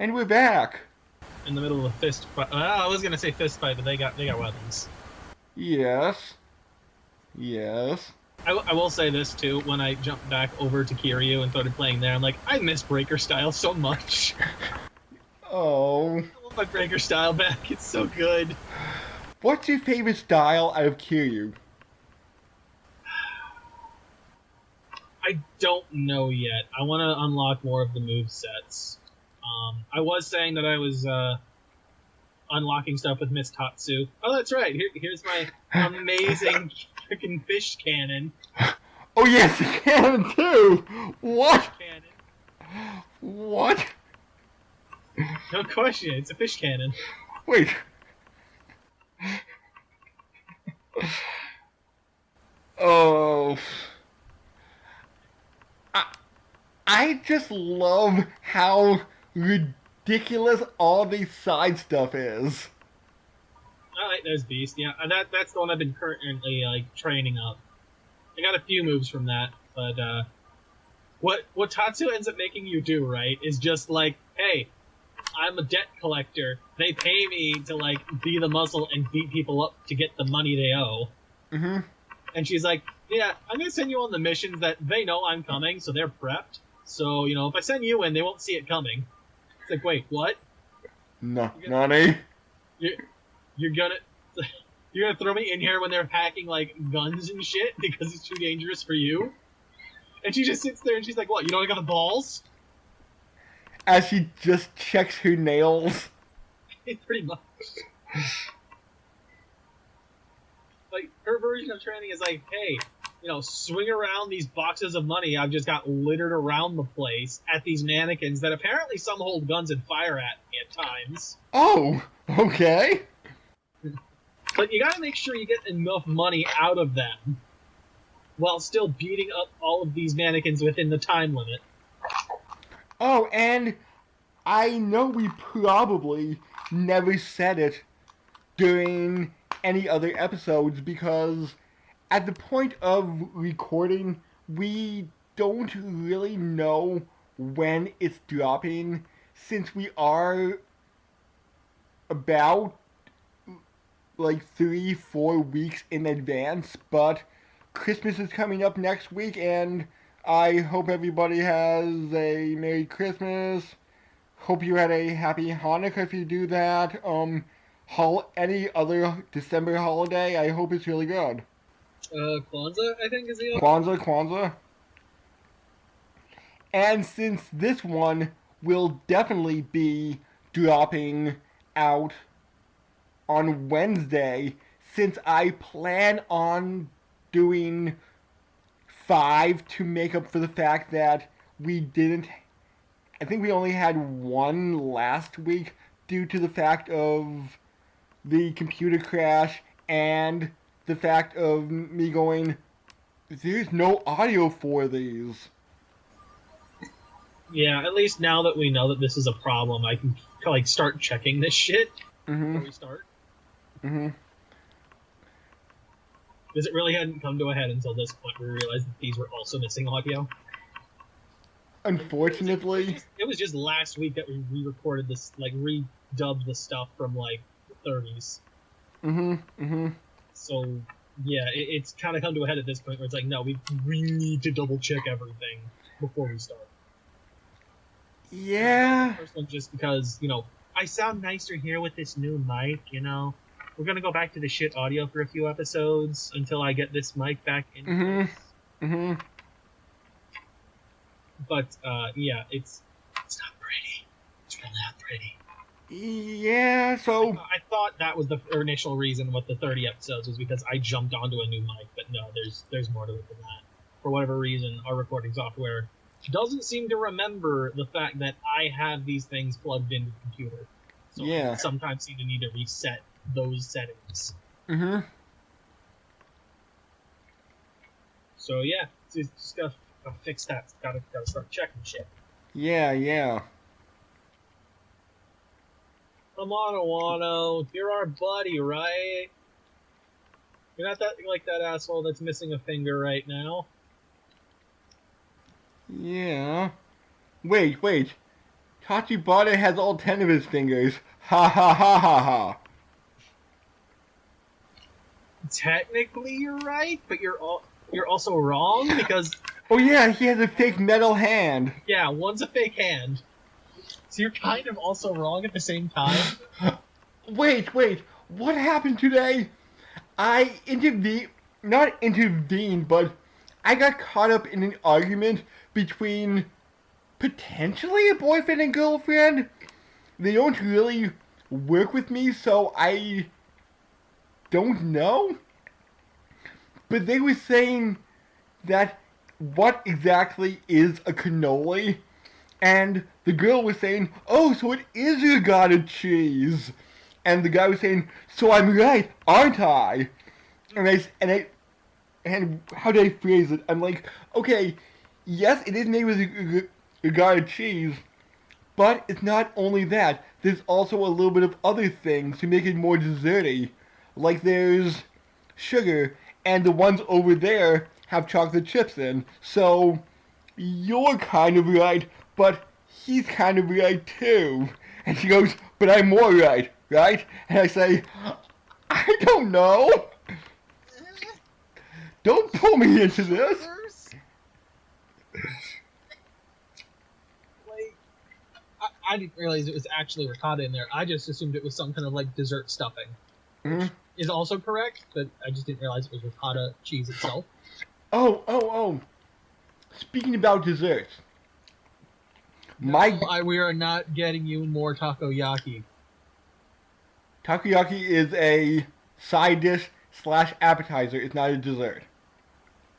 And we're back. In the middle of a fist fight. I was gonna say fist fight, but they got weapons. Yes. Yes. I will say this too. When I jumped back over to Kiryu and started playing there, I'm like, I miss Breaker Style so much. Oh. I want my Breaker Style back. It's so good. What's your favorite style out of Kiryu? I don't know yet. I want to unlock more of the move sets. I was saying that I was unlocking stuff with Miss Tatsu. Oh, that's right. Here's my amazing freaking fish cannon. Oh yes, you can too! What? Fish cannon. What? No question. It's a fish cannon. Wait. Oh. I, I just love how ridiculous all the side stuff is. Alright, there's Beast. Yeah, that's the one I've been currently like training up. I got a few moves from that, but what Tatsu ends up making you do, right, is just like, hey, I'm a debt collector. They pay me to like be the muscle and beat people up to get the money they owe. Mm-hmm. And she's like, yeah, I'm gonna send you on the missions that they know I'm coming, so they're prepped. So if I send you in, they won't see it coming. It's like, wait, what? No, Nani? You're, you're gonna you're gonna throw me in here when they're packing like guns and shit because it's too dangerous for you? And she just sits there and she's like, what, you know I got the balls? As she just checks her nails. Pretty much. Like, her version of training is like, hey, swing around these boxes of money I've just got littered around the place at these mannequins that apparently some hold guns and fire at me at times. Oh, okay. But you gotta make sure you get enough money out of them while still beating up all of these mannequins within the time limit. Oh, and I know we probably never said it during any other episodes because at the point of recording, we don't really know when it's dropping since we are about like 3-4 weeks in advance, but Christmas is coming up next week, and I hope everybody has a Merry Christmas. Hope you had a Happy Hanukkah if you do that. Any other December holiday, I hope it's really good. Kwanzaa, I think, is the other. Kwanzaa. And since this one will definitely be dropping out on Wednesday, since I plan on doing 5 to make up for the fact that we didn't. I think we only had one last week due to the fact of the computer crash and the fact of me going, there's no audio for these. Yeah, at least now that we know that this is a problem, I can like start checking this shit before we start. Mm-hmm. Because it really hadn't come to a head until this point where we realized that these were also missing audio. Unfortunately. It was just last week that we re-recorded this, like redubbed the stuff from like the 30s. So yeah, it's kind of come to a head at this point where it's like, no, we need to double check everything before we start. Yeah. First one, just because I sound nicer here with this new mic. We're gonna go back to the shit audio for a few episodes until I get this mic back in place. But yeah, it's not pretty. It's really not pretty. Yeah, so I thought that was the initial reason with the 30 episodes was because I jumped onto a new mic, but no, there's more to it than that. For whatever reason, our recording software doesn't seem to remember the fact that I have these things plugged into the computer. So yeah. I sometimes seem to need to reset those settings. So yeah, just gotta fix that. Gotta start checking shit. Yeah. Come on, Awano. You're our buddy, right? You're not that like that asshole that's missing a finger right now. Yeah. Wait. Tachibana has all 10 of his fingers. Ha ha ha ha ha. Technically, you're right, but you're also wrong because Oh yeah, he has a fake metal hand. yeah, one's a fake hand. So you're kind of also wrong at the same time. Wait, what happened today? I not intervened, but I got caught up in an argument between potentially a boyfriend and girlfriend. They don't really work with me, so I don't know. But they were saying that what exactly is a cannoli? And the girl was saying, oh, so it is your gotta cheese. And the guy was saying, so I'm right, aren't I? And how do I phrase it? I'm like, okay, yes, it is made with a gotta cheese, but it's not only that. There's also a little bit of other things to make it more desserty. Like there's sugar, and the ones over there have chocolate chips in. So you're kind of right, but he's kind of right too. And she goes, but I'm more right, right? And I say, I don't know. Don't pull me into this. Like, I didn't realize it was actually ricotta in there. I just assumed it was some kind of like dessert stuffing. Which is also correct, but I just didn't realize it was ricotta cheese itself. Oh. Speaking about desserts. We are not getting you more takoyaki. Takoyaki is a side dish / appetizer. It's not a dessert.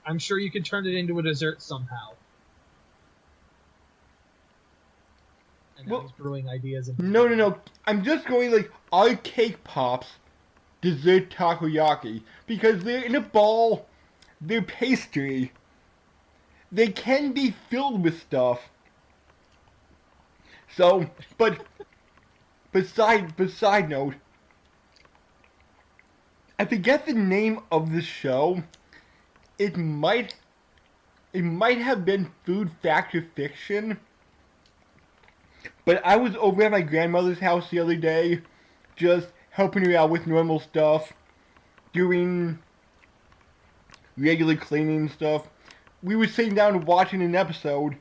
I'm sure you can turn it into a dessert somehow. And now he's brewing ideas. No. I'm just going like, are cake pops dessert takoyaki? Because they're in a ball, they're pastry. They can be filled with stuff. So, but side note, I forget the name of the show. It might have been Food Fact or Fiction. But I was over at my grandmother's house the other day, just helping her out with normal stuff, doing regular cleaning stuff. We were sitting down watching an episode,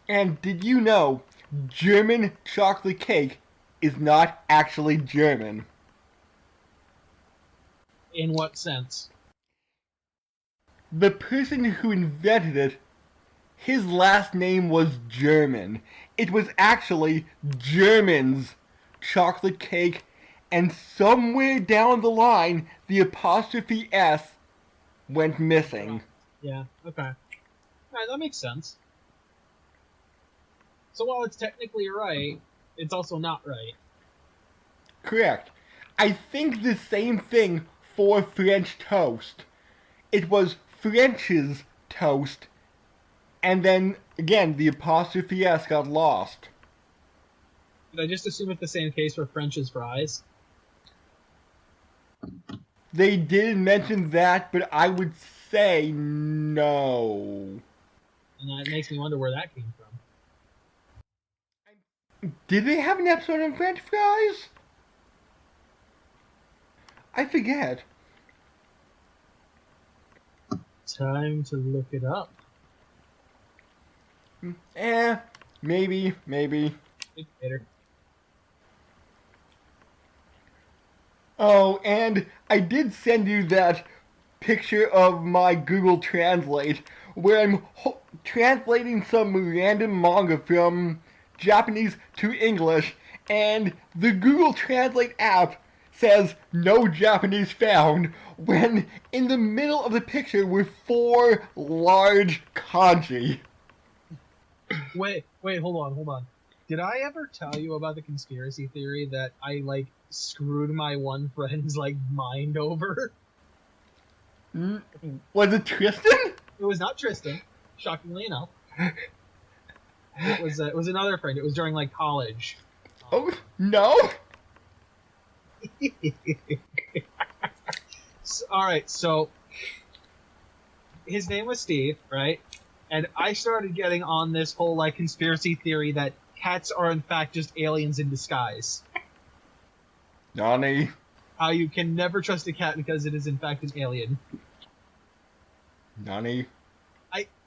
and did you know German chocolate cake is not actually German? In what sense? The person who invented it, his last name was German. It was actually German's chocolate cake, and somewhere down the line, the apostrophe S went missing. Yeah, okay. Alright, that makes sense. So while it's technically right, it's also not right. Correct. I think the same thing for French toast. It was French's toast, and then, again, the apostrophe S got lost. Did I just assume it's the same case for French's fries? They did mention that, but I would say no. And that makes me wonder where that came from. Did they have an episode on French fries? I forget. Time to look it up. Maybe. Later. Oh, and I did send you that picture of my Google Translate, where I'm translating some random manga from Japanese to English, and the Google Translate app says no Japanese found, when in the middle of the picture were 4 large kanji. Wait, hold on. Did I ever tell you about the conspiracy theory that I, screwed my one friend's, mind over? Was it Tristan? It was not Tristan, shockingly enough. It was another friend. It was during, college. Oh, no? Alright, so his name was Steve, right? And I started getting on this whole conspiracy theory that cats are in fact just aliens in disguise. Nani? How you can never trust a cat because it is in fact an alien. Nani?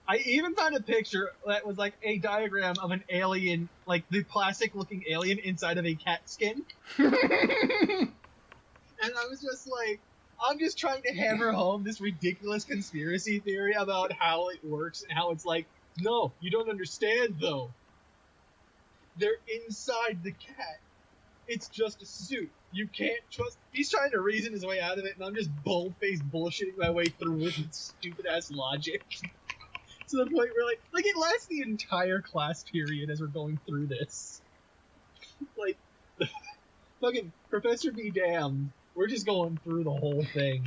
I even found a picture that was like a diagram of an alien, like the classic looking alien inside of a cat skin. And I was just like, I'm just trying to hammer home this ridiculous conspiracy theory about how it works and how it's like, no, you don't understand though. They're inside the cat. It's just a suit. You can't trust. He's trying to reason his way out of it, and I'm just bold-faced bullshitting my way through with stupid-ass logic. To the point where, like it lasts the entire class period as we're going through this. Like, fucking Professor be damned. We're just going through the whole thing.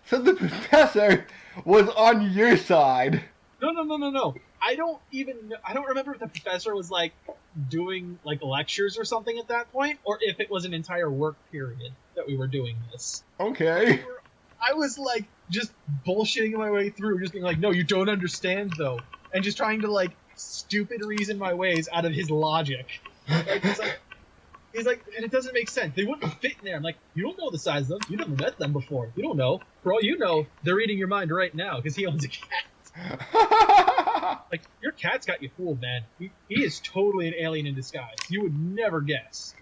So the professor was on your side. No. I don't remember if the professor was, like, doing, like, lectures or something at that point, or if it was an entire work period that we were doing this. Okay. I was, like, just bullshitting my way through, just being like, no, you don't understand, though. And just trying to, like, stupid reason my ways out of his logic. Like, he's like, and it doesn't make sense. They wouldn't fit in there. I'm like, you don't know the size of them. You never met them before. You don't know. For all you know, they're reading your mind right now because he owns a cat. Like, your cat's got you fooled, man. He is totally an alien in disguise. You would never guess.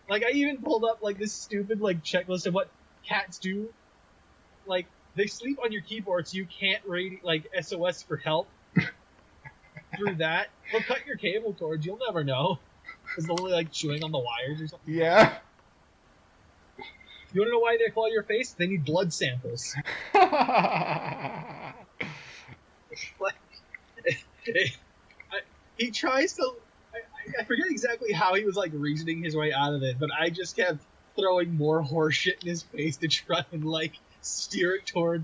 Like, I even pulled up, like, this stupid, like, checklist of what cats do. Like, they sleep on your keyboard so you can't read, like, SOS for help through that. They'll cut your cable cords. You'll never know. Because they'll be, like, chewing on the wires or something. Yeah. You want to know why they claw your face? They need blood samples. Like, he tries to... I forget exactly how he was, like, reasoning his way out of it, but I just kept throwing more horseshit in his face to try and, like, steer it toward,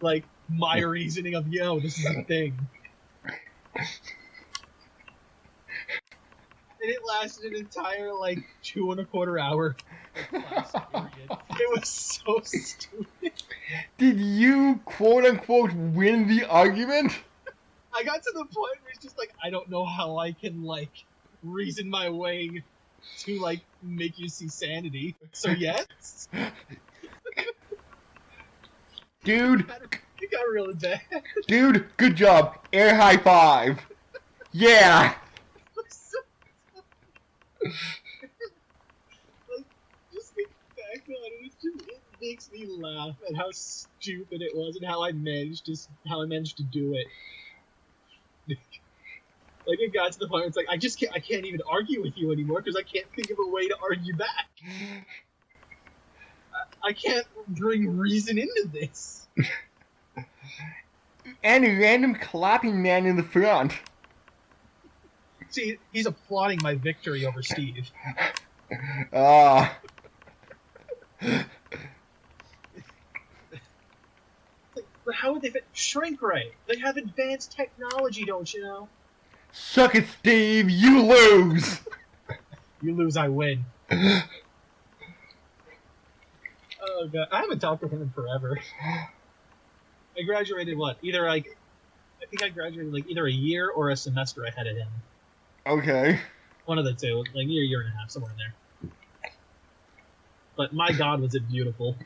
like, my reasoning of, yo, this is a thing. And it lasted an entire, like, 2.25 hour class period. It was so stupid. Did you, quote-unquote, win the argument? I got to the point where it's just like, I don't know how I can, like, reason my way to, like, make you see sanity. So, yes. Dude. It got really bad. Dude, good job. Air high five. Yeah. Like, just thinking back on it, it makes me laugh at how stupid it was and how I managed to do it. Like, it got to the point where it's like, I can't even argue with you anymore because I can't think of a way to argue back. I can't bring reason into this. And a random clapping man in the front. See, he's applauding my victory over Steve. Ah. But how would they fit? Shrink ray. They have advanced technology, don't you know? Suck it, Steve. You lose. You lose, I win. Oh god, I haven't talked to him in forever. I graduated I think I graduated like either a year or a semester ahead of him. Okay. One of the two, like a year and a half, somewhere in there. But my god, was it beautiful.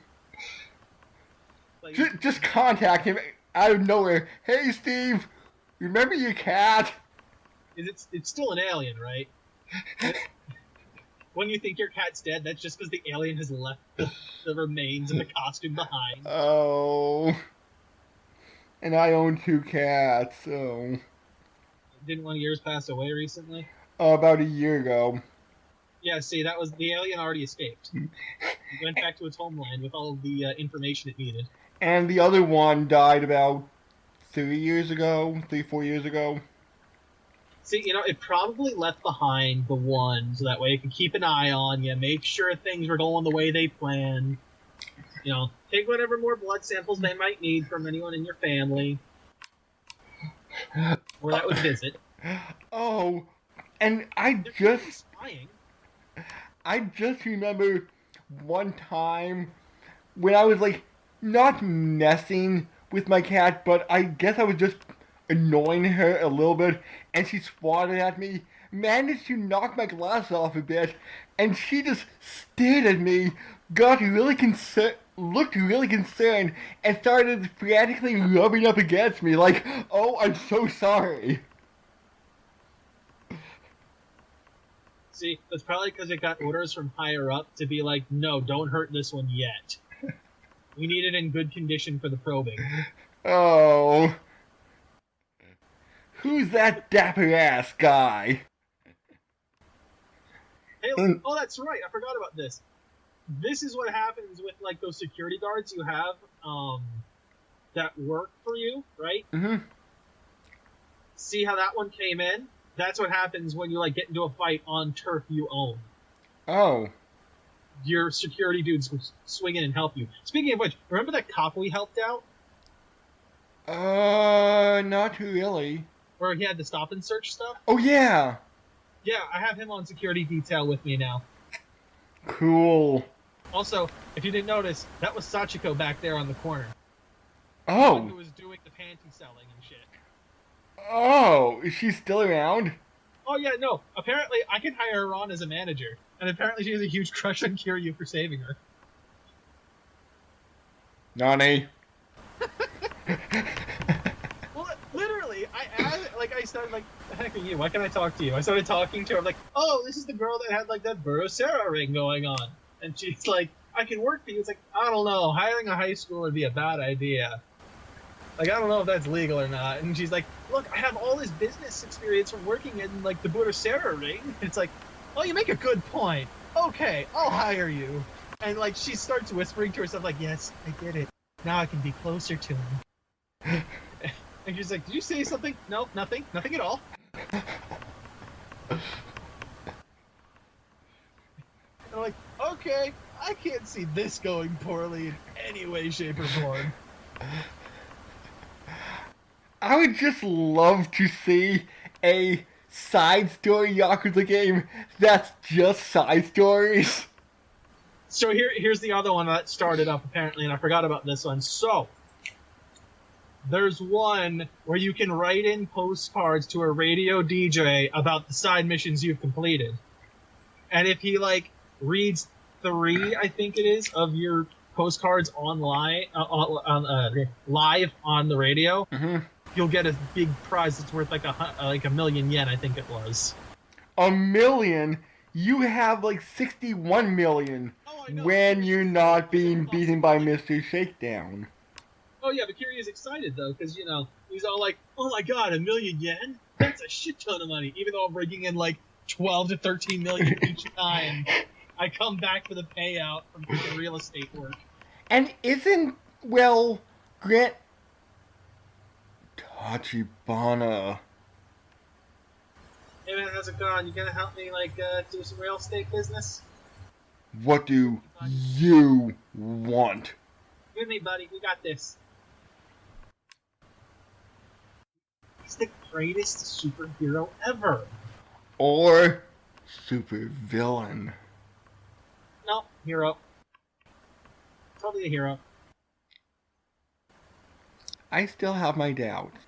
Like, Just contact him out of nowhere. Hey, Steve, remember your cat? it's still an alien, right? When you think your cat's dead, that's just because the alien has left the remains of the costume behind. Oh. And I own 2 cats, so... Didn't one of yours pass away recently? About a year ago. Yeah, see, that was... The alien already escaped. It went back to its homeland with all of the information it needed. And the other one died about 4 years ago. See, you know, it probably left behind the one so that way it could keep an eye on you, make sure things were going the way they planned. You know, take whatever more blood samples they might need from anyone in your family. Or that would visit. Oh, and I just remember one time when I was like not messing with my cat, but I guess I was just annoying her a little bit, and she swatted at me, managed to knock my glass off a bit, and she just stared at me, got really concerned, looked really concerned, and started frantically rubbing up against me like, "Oh, I'm so sorry." See, that's probably because it got orders from higher up to be like, no, don't hurt this one yet. We need it in good condition for the probing. Oh. Who's that dapper ass guy? Hey, oh, that's right. I forgot about this. This is what happens with like those security guards you have that work for you, right? Mm-hmm. See how that one came in? That's what happens when you like get into a fight on turf you own. Oh. Your security dudes will swing in and help you. Speaking of which, remember that cop we helped out? Not really. Where he had the stop and search stuff? Oh, yeah. Yeah, I have him on security detail with me now. Cool. Also, if you didn't notice, that was Sachiko back there on the corner. Oh. The one who was doing the panty selling and shit. Oh, is she still around? Oh yeah, no. Apparently, I can hire her on as a manager, and apparently she has a huge crush on Kiryu for saving her. Nani? Well, literally, I started like, heck are you? Why can't I talk to you? I started talking to her, like, oh, this is the girl that had like that Burosera ring going on, and she's like, I can work for you. It's like, I don't know, hiring a high schooler would be a bad idea. Like, I don't know if that's legal or not. And she's like, look, I have all this business experience from working in, like, the Burosera ring. And it's like, oh, you make a good point. Okay, I'll hire you. And, like, she starts whispering to herself, like, yes, I did it. Now I can be closer to him. And she's like, did you say something? No, nothing. Nothing at all. And I'm like, okay, I can't see this going poorly in any way, shape, or form. I would just love to see a side story Yakuza game that's just side stories. So here's the other one that started up, apparently, and I forgot about this one. So, there's one where you can write in postcards to a radio DJ about the side missions you've completed. And if he, like, reads 3, I think it is, of your postcards online, live on the radio, you'll get a big prize that's worth like a million yen, I think it was. A million? You have like 61 million when you're not being beaten by Mr. Shakedown. Oh yeah, but Kiryu's excited though, because you know he's all like, "Oh my god, a million yen? That's a shit ton of money." Even though I'm bringing in like 12 to 13 million each time, I come back for the payout from the real estate work. And isn't Grant Tachibana? Hey man, how's it going? You gonna help me like do some real estate business? What do you want? With me, buddy. We got this. He's the greatest superhero ever. Or supervillain. No, hero. Probably a hero. I still have my doubts.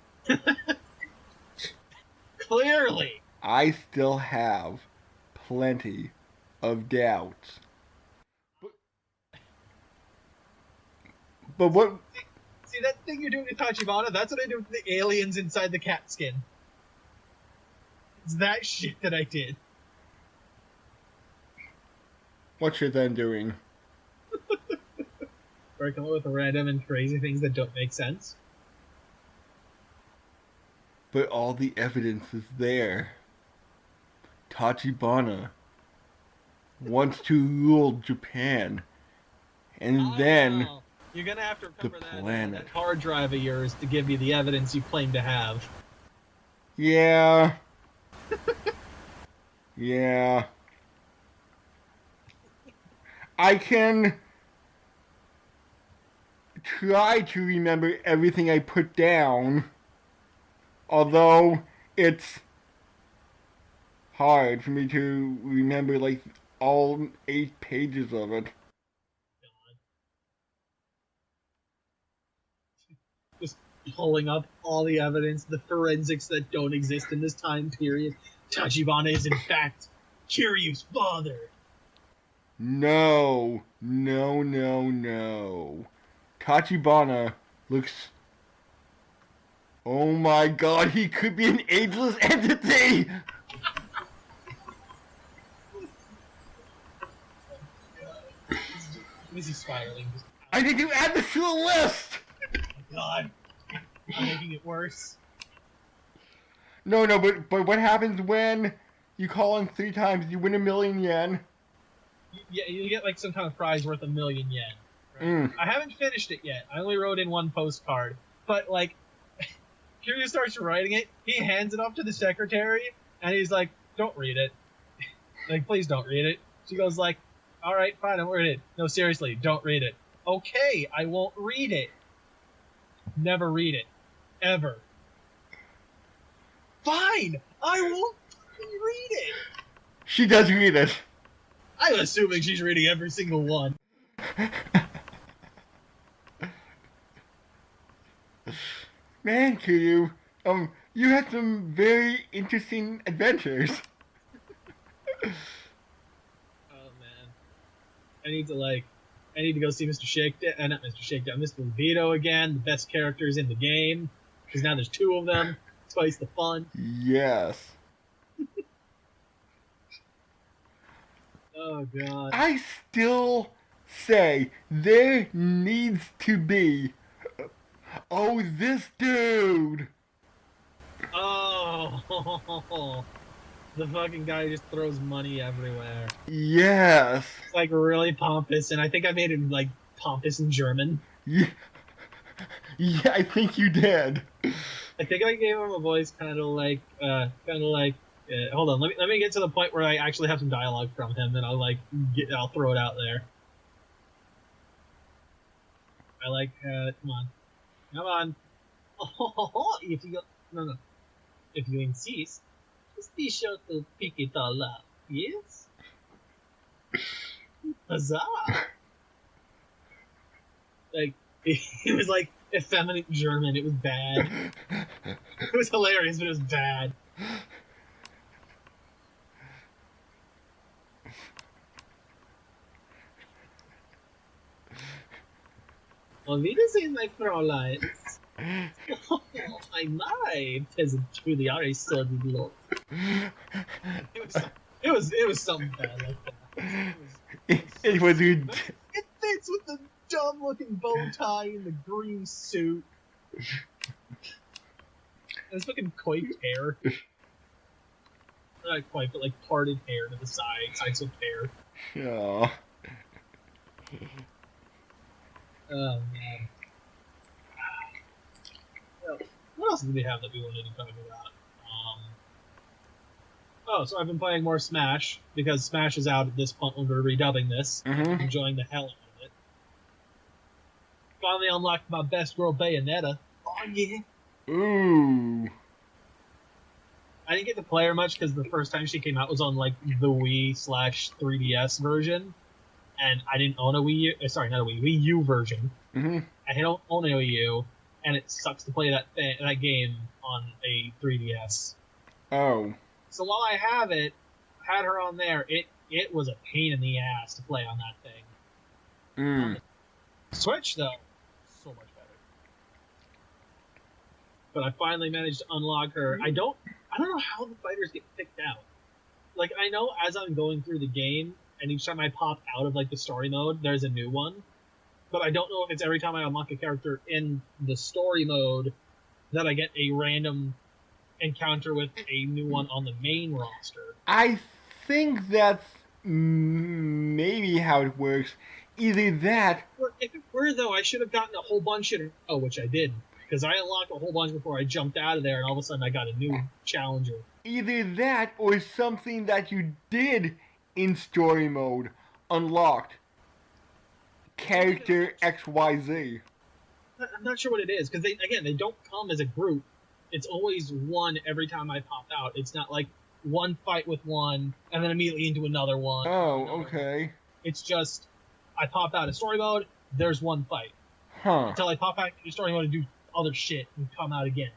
Clearly. I still have plenty of doubts. But what... See that thing you're doing to Tachibana? That's what I do with the aliens inside the cat skin. It's that shit that I did. What you're then doing? Or I come up with random and crazy things that don't make sense. But all the evidence is there. Tachibana wants to rule Japan. And then... You're gonna have to recover planet. that hard drive of yours to give you the evidence you claim to have. Yeah. Yeah. I can try to remember everything I put down, although it's hard for me to remember like all 8 pages of it. pulling up all the evidence, the forensics that don't exist in this time period. Tachibana is in fact Kiryu's father. No. No, no, no. Tachibana looks... Oh my god, he could be an ageless entity! This is spiraling. I need to add this to the list! Oh my god. I'm making it worse. No, but what happens when you call in 3 times, you win 1,000,000 yen? Yeah, you get like some kind of prize worth 1,000,000 yen. Right? Mm. I haven't finished it yet. I only wrote in 1 postcard. But like, Kiryu starts writing it, he hands it off to the secretary, and he's like, don't read it. Like, please don't read it. She goes like, alright, fine, I won't read it. No, seriously, don't read it. Okay, I won't read it. Never read it. Ever. Fine! I won't read it! She does read it. I'm assuming she's reading every single one. Man, Kiryu, you had some very interesting adventures. Oh man. I need to go see Mr. Shakedown, not Mr. Shakedown, Mr. Vito again, the best characters in the game. Because now there's 2 of them. Twice the fun. Yes. Oh god. I still say there needs to be... Oh, this dude! Oh, the fucking guy just throws money everywhere. Yes. It's like really pompous, and I think I made it like pompous in German. Yeah, yeah, I think you did. I think I gave him a voice kind of like, hold on, let me get to the point where I actually have some dialogue from him, and I'll throw it out there. I like, come on. Oh, if you insist, just be sure to pick it all up, yes? Huzzah! Like, it was like effeminate German, it was bad. It was hilarious, but it was bad. Auf Wiedersehen, my Fräuleins. Oh, my, peasant truly are a sordid lot. It was something bad like that. It was good. It fits with the dumb-looking bow tie and the green suit. And his fucking coiffed hair. Not quite, but like parted hair to the sides of hair. Yeah. Oh man. Well, what else did we have that we wanted to talk about? Oh, so I've been playing more Smash, because Smash is out at this point when we're redubbing this. Mm-hmm. Enjoying the hell out of it. Finally unlocked my best girl Bayonetta. Oh yeah. Ooh. I didn't get to play her much because the first time she came out was on like the Wii/3DS version. And I didn't own a Wii U. Sorry, not a Wii U version. Mm-hmm. I don't own a Wii U, and it sucks to play that game on a 3DS. Oh. So while I had her on there, it was a pain in the ass to play on that thing. Mm. Switch though, so much better. But I finally managed to unlock her. I don't know how the fighters get picked out. Like I know as I'm going through the game. And each time I pop out of like the story mode, there's a new one. But I don't know if it's every time I unlock a character in the story mode that I get a random encounter with a new one on the main roster. I think that's maybe how it works. Either that... If it were, though, I should have gotten a whole bunch in which I didn't. Because I unlocked a whole bunch before I jumped out of there, and all of a sudden I got a new challenger. Either that, or something that you did in story mode, unlocked. Character XYZ. I'm not sure what it is, because they don't come as a group. It's always one every time I pop out. It's not like one fight with one, and then immediately into another one. Oh, okay. It's just, I pop out of story mode, there's one fight. Huh. Until I pop back into story mode and do other shit and come out again.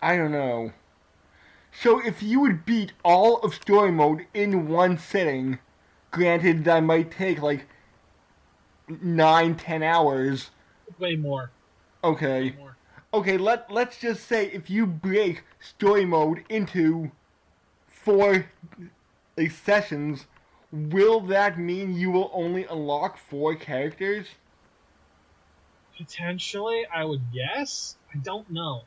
I don't know. So if you would beat all of story mode in one sitting, granted that might take like 9, 10 hours. Way more. Way Okay. more. Okay, let's just say if you break story mode into 4 like, sessions, will that mean you will only unlock 4 characters? Potentially, I would guess. I don't know.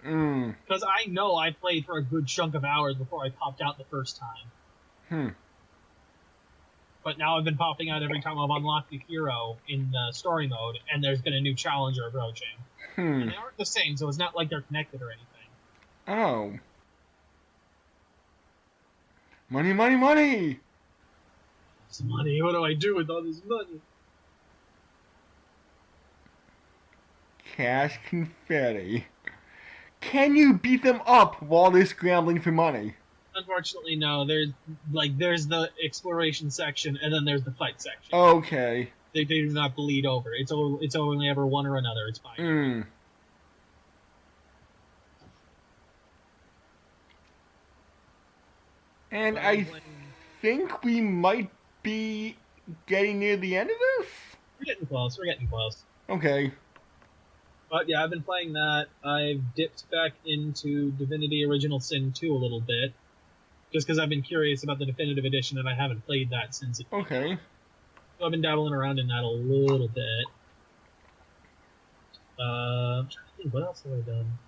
Because I know I played for a good chunk of hours before I popped out the first time. But now I've been popping out every time I've unlocked a hero in the story mode, and there's been a new challenger approaching. And they aren't the same, so it's not like they're connected or anything. Oh. Money, money, money! It's money. What do I do with all this money? Cash confetti. Can you beat them up while they're scrambling for money? Unfortunately, no. There's the exploration section, and then there's the fight section. Okay. They do not bleed over. It's only ever one or another. It's fine. And I think we might be getting near the end of this? We're getting close. We're getting close. Okay. But yeah, I've been playing that. I've dipped back into Divinity Original Sin 2 a little bit. Just because I've been curious about the Definitive Edition and I haven't played that since it came out. So I've been dabbling around in that a little bit. I'm trying to think, what else have I done?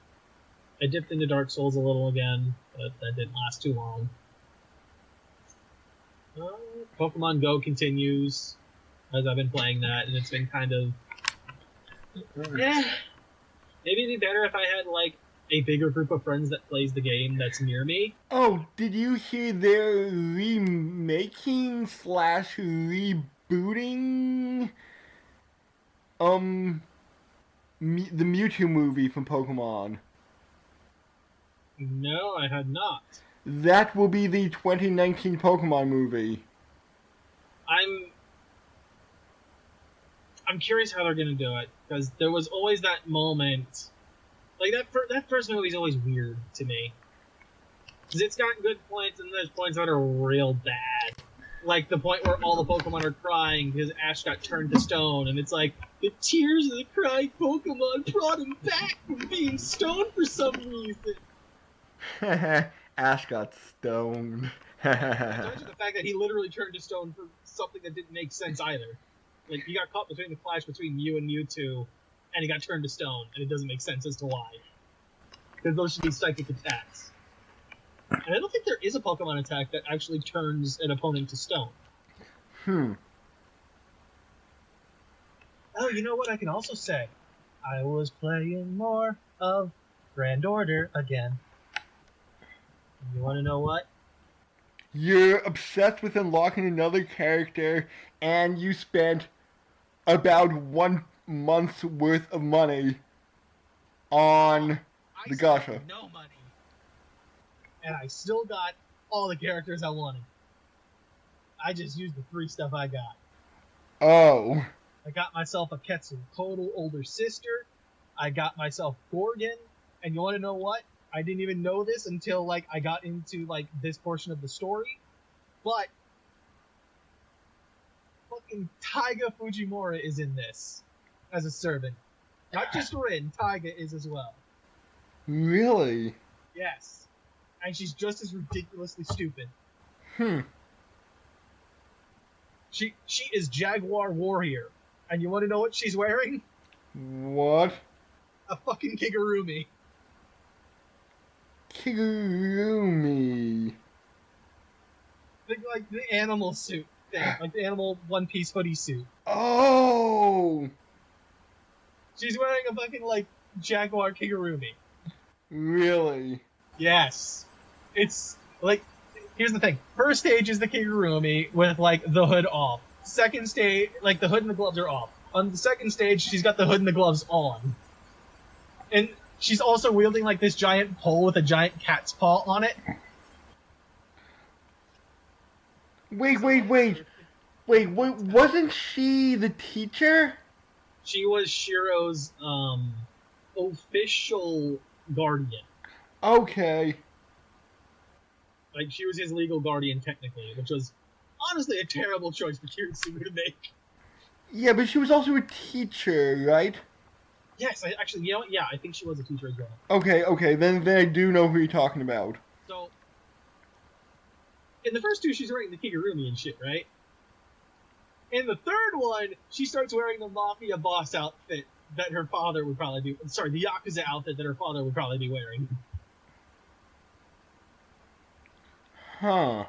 I dipped into Dark Souls a little again, but that didn't last too long. Pokemon Go continues, as I've been playing that, and it's been kind of... Yeah. Maybe it'd be better if I had, like, a bigger group of friends that plays the game that's near me. Oh, did you hear they're remaking / rebooting the Mewtwo movie from Pokemon? No, I had not. That will be the 2019 Pokemon movie. I'm curious how they're gonna do it, because there was always that moment. Like, that first movie's always weird to me. Because it's got good points, and there's points that are real bad. Like the point where all the Pokemon are crying because Ash got turned to stone, and it's like, the tears of the crying Pokemon brought him back from being stoned for some reason. Ash got stoned. Not to the fact that he literally turned to stone for something that didn't make sense either. Like, he got caught between the clash between Mew and Mewtwo, and he got turned to stone, and it doesn't make sense as to why. Because those should be psychic attacks. And I don't think there is a Pokemon attack that actually turns an opponent to stone. Oh, you know what I can also say? I was playing more of Grand Order again. You want to know what? You're obsessed with unlocking another character, and you spent about 1 month's worth of money on the gacha. No money. And I still got all the characters I wanted. I just used the free stuff I got. Oh. I got myself a Quetzalcoatl older sister. I got myself Gorgon. And you want to know what? I didn't even know this until, like, I got into, like, this portion of the story. But fucking Taiga Fujimura is in this as a servant. Not just Rin, Taiga is as well. Really? Yes. And she's just as ridiculously stupid. She is Jaguar Warrior. And you want to know what she's wearing? What? A fucking Kigurumi. Kigurumi. Like the animal suit thing. Like the animal one-piece hoodie suit. Oh! She's wearing a fucking, like, Jaguar Kigurumi. Really? Yes. It's, like, here's the thing. First stage is the Kigurumi with, like, the hood off. Second stage, like, the hood and the gloves are off. On the second stage, she's got the hood and the gloves on. And she's also wielding, like, this giant pole with a giant cat's paw on it. Wait, wasn't she the teacher? She was Shiro's, official guardian. Okay. Like, she was his legal guardian, technically, which was honestly a terrible choice for Kirisumu to make. Yeah, but she was also a teacher, right? Yes, actually, you know what? Yeah, I think she was a teacher as well. Okay, then I do know who you're talking about. So, in the first two, she's wearing the Kigurumi and shit, right? In the third one, she starts wearing the Mafia boss outfit that her father would probably be. Sorry, the Yakuza outfit that her father would probably be wearing. Huh.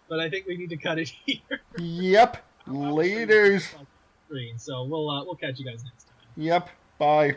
But I think we need to cut it here. Yep. I will show you Laters. the screen, so we'll catch you guys next time. Yep. Bye.